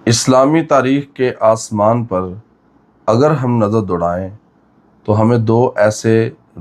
اسلامی تاریخ کے آسمان پر اگر ہم نظر دوڑائیں تو ہمیں دو ایسے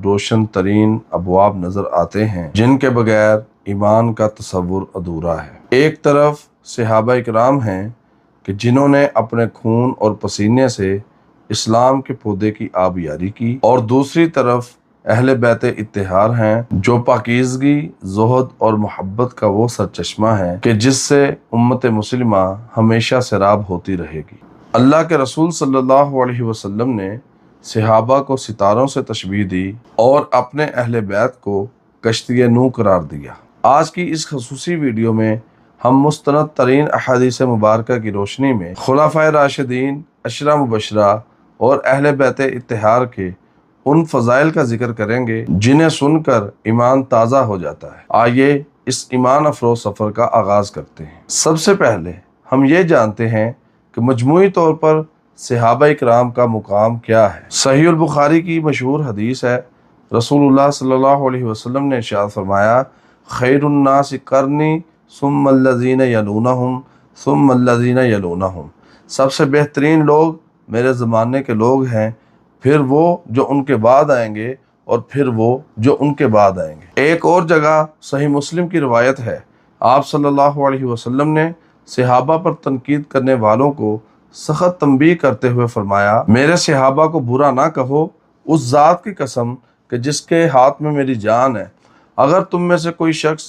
روشن ترین ابواب نظر آتے ہیں جن کے بغیر ایمان کا تصور ادھورا ہے۔ ایک طرف صحابہ اکرام ہیں کہ جنہوں نے اپنے خون اور پسینے سے اسلام کے پودے کی آبیاری کی، اور دوسری طرف اہل بیت اتحار ہیں جو پاکیزگی، زہد اور محبت کا وہ سرچشمہ ہے کہ جس سے امت مسلمہ ہمیشہ سیراب ہوتی رہے گی۔ اللہ کے رسول صلی اللہ علیہ وسلم نے صحابہ کو ستاروں سے تشبیہ دی اور اپنے اہل بیت کو کشتی نوح قرار دیا۔ آج کی اس خصوصی ویڈیو میں ہم مستند ترین احادیث مبارکہ کی روشنی میں خلفائے راشدین، عشرہ مبشرہ اور اہل بیت اتحار کے ان فضائل کا ذکر کریں گے جنہیں سن کر ایمان تازہ ہو جاتا ہے۔ آئیے اس ایمان افروز سفر کا آغاز کرتے ہیں۔ سب سے پہلے ہم یہ جانتے ہیں کہ مجموعی طور پر صحابہ اکرام کا مقام کیا ہے۔ صحیح البخاری کی مشہور حدیث ہے، رسول اللہ صلی اللہ علیہ وسلم نے ارشاد فرمایا، خیر الناس قرنی ثم الذین یلونہم ثم الذین یلونہم، سب سے بہترین لوگ میرے زمانے کے لوگ ہیں، پھر وہ جو ان کے بعد آئیں گے، اور پھر وہ جو ان کے بعد آئیں گے۔ ایک اور جگہ صحیح مسلم کی روایت ہے، آپ صلی اللہ علیہ وسلم نے صحابہ پر تنقید کرنے والوں کو سخت تنبیہ کرتے ہوئے فرمایا، میرے صحابہ کو برا نہ کہو، اس ذات کی قسم کہ جس کے ہاتھ میں میری جان ہے، اگر تم میں سے کوئی شخص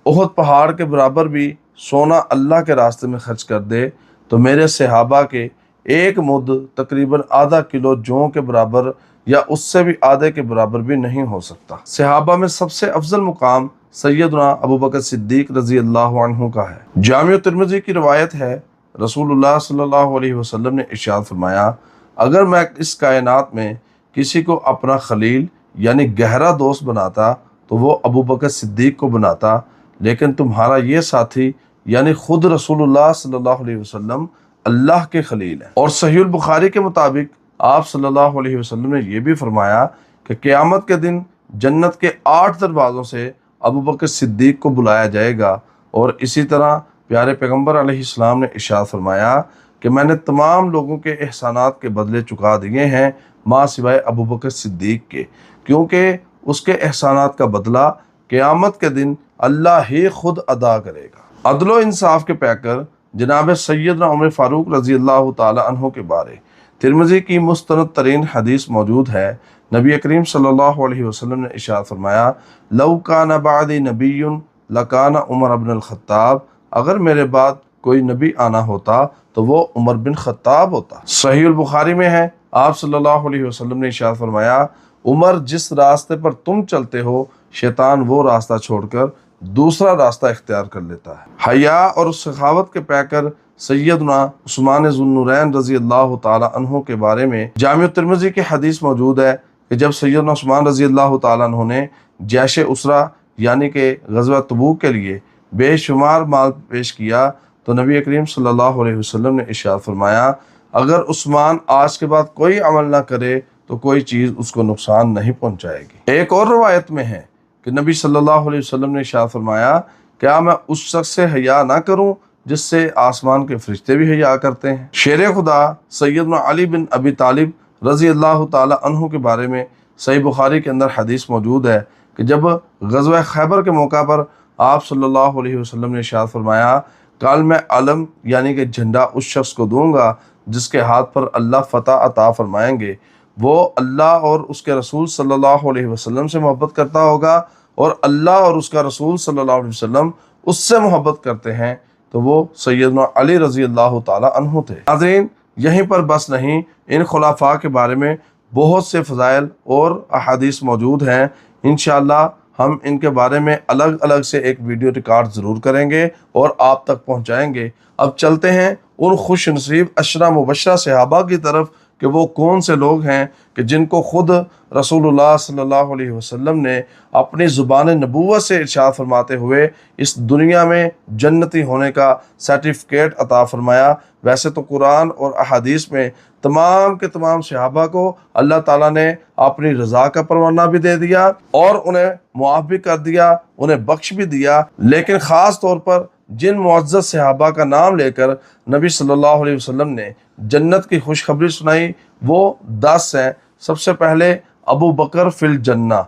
احد پہاڑ کے برابر بھی سونا اللہ کے راستے میں خرچ کر دے تو میرے صحابہ کے ایک مد تقریباً آدھا کلو جوں کے برابر یا اس سے بھی آدھے کے برابر بھی نہیں ہو سکتا۔ صحابہ میں سب سے افضل مقام سیدنا ابو بکر صدیق رضی اللہ عنہ کا ہے۔ جامع ترمذی کی روایت ہے، رسول اللہ صلی اللہ علیہ وسلم نے ارشاد فرمایا، اگر میں اس کائنات میں کسی کو اپنا خلیل یعنی گہرا دوست بناتا تو وہ ابو بکر صدیق کو بناتا، لیکن تمہارا یہ ساتھی یعنی خود رسول اللہ صلی اللہ علیہ وسلم اللہ کے خلیل ہیں۔ اور صحیح البخاری کے مطابق آپ صلی اللہ علیہ وسلم نے یہ بھی فرمایا کہ قیامت کے دن جنت کے 8 دروازوں سے ابو بکر صدیق کو بلایا جائے گا، اور اسی طرح پیارے پیغمبر علیہ السلام نے ارشاد فرمایا کہ میں نے تمام لوگوں کے احسانات کے بدلے چکا دیے ہیں ماں سوائے ابو بکر صدیق کے، کیونکہ اس کے احسانات کا بدلہ قیامت کے دن اللہ ہی خود ادا کرے گا۔ عدل و انصاف کے پیکر جناب سیدنا عمر فاروق رضی اللہ تعالی عنہ کے بارے ترمذی کی مستند ترین حدیث موجود ہے۔ نبی کریم صلی اللہ علیہ وسلم نے ارشاد فرمایا، لو کان بعدی نبی لکان عمر بن الخطاب، اگر میرے بعد کوئی نبی آنا ہوتا تو وہ عمر بن خطاب ہوتا۔ صحیح البخاری میں ہے، آپ صلی اللہ علیہ وسلم نے ارشاد فرمایا، عمر جس راستے پر تم چلتے ہو شیطان وہ راستہ چھوڑ کر دوسرا راستہ اختیار کر لیتا ہے۔ حیا اور سخاوت کے پیکر سیدنا عثمان ذو النورین رضی اللہ تعالی عنہ کے بارے میں جامع ترمذی کی حدیث موجود ہے کہ جب سیدنا عثمان رضی اللہ تعالی عنہ نے جیش اسرہ یعنی کہ غزوہ تبوک کے لیے بے شمار مال پیش کیا تو نبی کریم صلی اللہ علیہ وسلم نے ارشاد فرمایا، اگر عثمان آج کے بعد کوئی عمل نہ کرے تو کوئی چیز اس کو نقصان نہیں پہنچائے گی۔ ایک اور روایت میں ہے کہ نبی صلی اللہ علیہ وسلم نے ارشاد فرمایا، کیا میں اس شخص سے حیا نہ کروں جس سے آسمان کے فرشتے بھی حیا کرتے ہیں۔ شیر خدا سیدنا علی بن ابی طالب رضی اللہ تعالی عنہ کے بارے میں صحیح بخاری کے اندر حدیث موجود ہے کہ جب غزوہ خیبر کے موقع پر آپ صلی اللہ علیہ وسلم نے ارشاد فرمایا، کل میں علم یعنی کہ جھنڈا اس شخص کو دوں گا جس کے ہاتھ پر اللہ فتح عطا فرمائیں گے، وہ اللہ اور اس کے رسول صلی اللہ علیہ وسلم سے محبت کرتا ہوگا اور اللہ اور اس کا رسول صلی اللہ علیہ وسلم اس سے محبت کرتے ہیں، تو وہ سیدنا علی رضی اللہ تعالی عنہ تھے۔ ناظرین، یہیں پر بس نہیں، ان خلفاء کے بارے میں بہت سے فضائل اور احادیث موجود ہیں۔ انشاءاللہ ہم ان کے بارے میں الگ الگ سے ایک ویڈیو ریکارڈ ضرور کریں گے اور آپ تک پہنچائیں گے۔ اب چلتے ہیں ان خوش نصیب عشرہ مبشرہ صحابہ کی طرف کہ وہ کون سے لوگ ہیں کہ جن کو خود رسول اللہ صلی اللہ علیہ وسلم نے اپنی زبان نبوت سے ارشاد فرماتے ہوئے اس دنیا میں جنتی ہونے کا سرٹیفکیٹ عطا فرمایا۔ ویسے تو قرآن اور احادیث میں تمام کے تمام صحابہ کو اللہ تعالیٰ نے اپنی رضا کا پروانہ بھی دے دیا اور انہیں معاف بھی کر دیا، انہیں بخش بھی دیا، لیکن خاص طور پر جن معزز صحابہ کا نام لے کر نبی صلی اللہ علیہ وسلم نے جنت کی خوشخبری سنائی وہ 10 ہیں۔ سب سے پہلے ابو بکر فی الجنہ،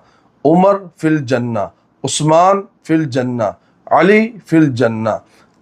عمر فی الجنہ، عثمان فی الجنہ، علی فی الجنہ،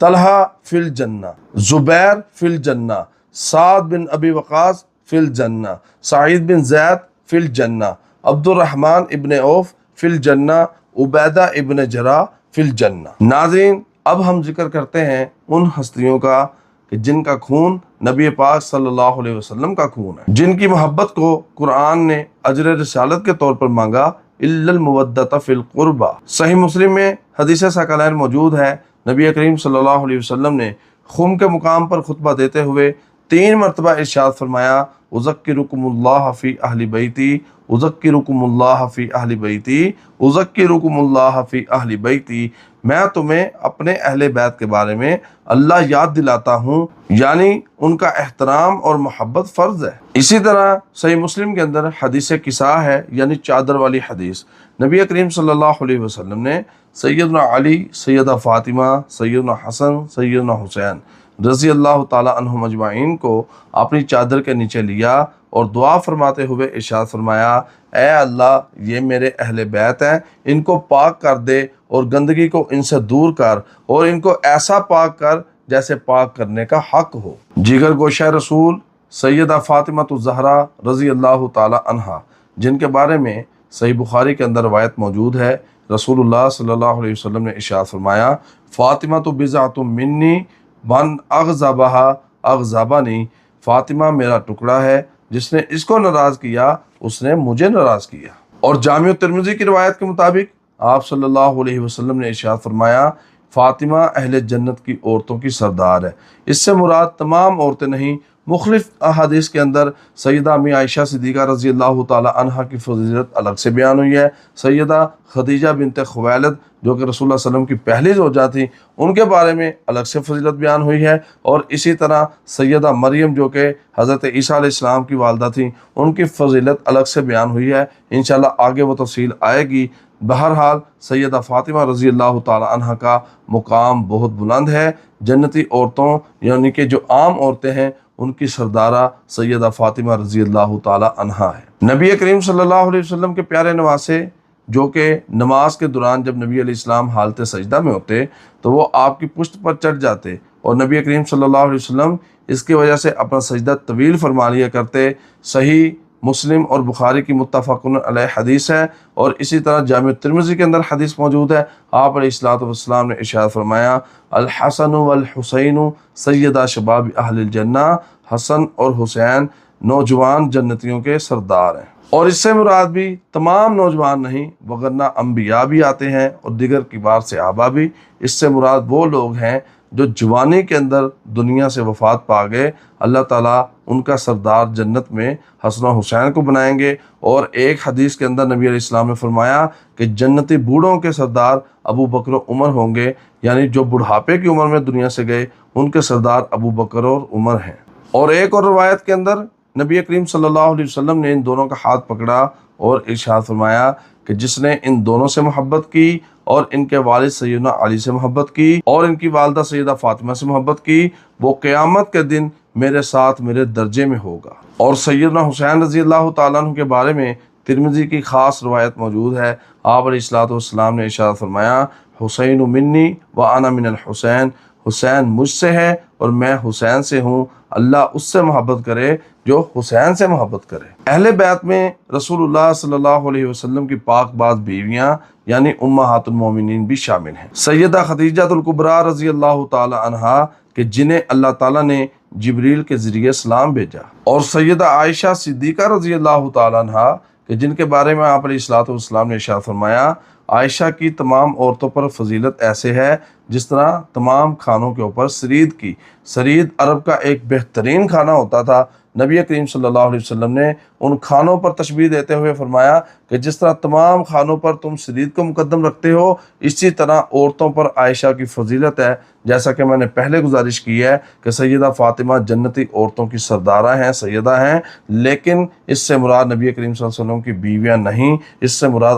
طلحہ فی الجنہ، زبیر فی الجنہ، سعد بن ابی وقاص فی الجنہ، سعید بن زید فی الجنہ، عبد الرحمن ابن عوف فی الجنہ، عبیدہ ابن جراح فی الجنہ۔ ناظرین، اب ہم ذکر کرتے ہیں ان ہستیوں کا کہ جن کا خون نبی پاک صلی اللہ علیہ وسلم کا خون ہے، جن کی محبت کو قرآن نے اجر رسالت کے طور پر مانگا، الا المودۃ فی القربہ۔ صحیح مسلم میں حدیث ثقلین موجود ہے، نبی کریم صلی اللہ علیہ وسلم نے خم کے مقام پر خطبہ دیتے ہوئے 3 مرتبہ ارشاد فرمایا، اذکرکم اللہ فی اہل بیتی، اذکرکم اللہ فی اہل بیتی، اذکرکم اللہ فی اہل بیتی۔ میں تمہیں اپنے اہل بیت کے بارے میں اللہ یاد دلاتا ہوں، یعنی ان کا احترام اور محبت فرض ہے۔ اسی طرح صحیح مسلم کے اندر حدیث کساء ہے، یعنی چادر والی حدیث۔ نبی کریم صلی اللہ علیہ وسلم نے سیدنا علی، سیدہ فاطمہ، سیدنا حسن، سیدنا حسین رضی اللہ تعالیٰ عنہم اجمعین کو اپنی چادر کے نیچے لیا اور دعا فرماتے ہوئے ارشاد فرمایا، اے اللہ، یہ میرے اہل بیت ہیں، ان کو پاک کر دے اور گندگی کو ان سے دور کر، اور ان کو ایسا پاک کر جیسے پاک کرنے کا حق ہو۔ جگر گوشہ رسول سیدہ فاطمہ الزہرا رضی اللہ تعالیٰ عنہا، جن کے بارے میں صحیح بخاری کے اندر روایت موجود ہے، رسول اللہ صلی اللہ علیہ وسلم نے ارشاد فرمایا، فاطمہ تو بضعۃ منی من اغضبہا اغضبنی، فاطمہ میرا ٹکڑا ہے، جس نے اس کو ناراض کیا اس نے مجھے ناراض کیا۔ اور جامع ترمذی کی روایت کے مطابق آپ صلی اللہ علیہ وسلم نے ارشاد فرمایا، فاطمہ اہل جنت کی عورتوں کی سردار ہے۔ اس سے مراد تمام عورتیں نہیں، مختلف احادیث کے اندر سیدہ امی عائشہ صدیقہ رضی اللہ تعالی عنہا کی فضیلت الگ سے بیان ہوئی ہے، سیدہ خدیجہ بنت خویلد جو کہ رسول اللہ صلی اللہ علیہ وسلم کی پہلی زوجہ تھی، ان کے بارے میں الگ سے فضیلت بیان ہوئی ہے، اور اسی طرح سیدہ مریم جو کہ حضرت عیسیٰ علیہ السلام کی والدہ تھیں، ان کی فضیلت الگ سے بیان ہوئی ہے۔ انشاءاللہ آگے وہ تفصیل آئے گی۔ بہرحال سیدہ فاطمہ رضی اللہ تعالی عنہ کا مقام بہت بلند ہے، جنتی عورتوں یعنی کہ جو عام عورتیں ہیں ان کی سردارہ سیدہ فاطمہ رضی اللہ تعالی عنہ ہے۔ نبی کریم صلی اللہ علیہ وسلم کے پیارے نواسے جو کہ نماز کے دوران جب نبی علیہ السلام حالت سجدہ میں ہوتے تو وہ آپ کی پشت پر چڑھ جاتے، اور نبی کریم صلی اللہ علیہ وسلم اس کی وجہ سے اپنا سجدہ طویل فرما لیا کرتے۔ صحیح مسلم اور بخاری کی متفق علیہ حدیث ہے، اور اسی طرح جامع ترمذی کے اندر حدیث موجود ہے، آپ علیہ الصلوۃ والسلام نے ارشاد فرمایا، الحسن والحسین سیدہ شباب اہل الجنہ، حسن اور حسین نوجوان جنتیوں کے سردار ہیں۔ اور اس سے مراد بھی تمام نوجوان نہیں، وگرنہ انبیاء بھی آتے ہیں اور دیگر کبار صحابہ بھی۔ اس سے مراد وہ لوگ ہیں جو جوانی کے اندر دنیا سے وفات پا گئے، اللہ تعالیٰ ان کا سردار جنت میں حسن و حسین کو بنائیں گے۔ اور ایک حدیث کے اندر نبی علیہ السلام نے فرمایا کہ جنتی بوڑھوں کے سردار ابو بکر و عمر ہوں گے، یعنی جو بڑھاپے کی عمر میں دنیا سے گئے ان کے سردار ابو بکر اور عمر ہیں۔ اور ایک اور روایت کے اندر نبی کریم صلی اللہ علیہ وسلم نے ان دونوں کا ہاتھ پکڑا اور ارشاد فرمایا کہ جس نے ان دونوں سے محبت کی اور ان کے والد سیدنا علی سے محبت کی اور ان کی والدہ سیدہ فاطمہ سے محبت کی، وہ قیامت کے دن میرے ساتھ میرے درجے میں ہوگا۔ اور سیدنا حسین رضی اللہ تعالیٰ عنہ کے بارے میں ترمذی کی خاص روایت موجود ہے، آپ علیہ الصلوۃ والسلام نے ارشاد فرمایا، حسین منی وانا من الحسین، حسین مجھ سے ہے اور میں حسین سے ہوں، اللہ اس سے محبت کرے جو حسین سے محبت کرے۔ اہل بیت میں رسول اللہ صلی اللہ علیہ وسلم کی پاک باز بیویاں یعنی امہات المومنین بھی شامل ہیں۔ سیدہ خدیجہ الکبریٰ رضی اللہ تعالی عنہا کہ جنہیں اللہ تعالیٰ نے جبریل کے ذریعے سلام بھیجا، اور سیدہ عائشہ صدیقہ رضی اللہ تعالی عنہا کہ جن کے بارے میں آپ علیہ الصلوۃ والسلام نے ارشاد فرمایا، عائشہ کی تمام عورتوں پر فضیلت ایسے ہے جس طرح تمام کھانوں کے اوپر سرید کی۔ سرید عرب کا ایک بہترین کھانا ہوتا تھا۔ نبی کریم صلی اللہ علیہ وسلم نے ان کھانوں پر تشبیہ دیتے ہوئے فرمایا کہ جس طرح تمام کھانوں پر تم سرید کو مقدم رکھتے ہو، اسی طرح عورتوں پر عائشہ کی فضیلت ہے۔ جیسا کہ میں نے پہلے گزارش کی ہے کہ سیدہ فاطمہ جنتی عورتوں کی سردارہ ہیں، سیدہ ہیں، لیکن اس سے مراد نبی کریم صلی اللہ علیہ وسلم کی بیویاں نہیں، اس سے مراد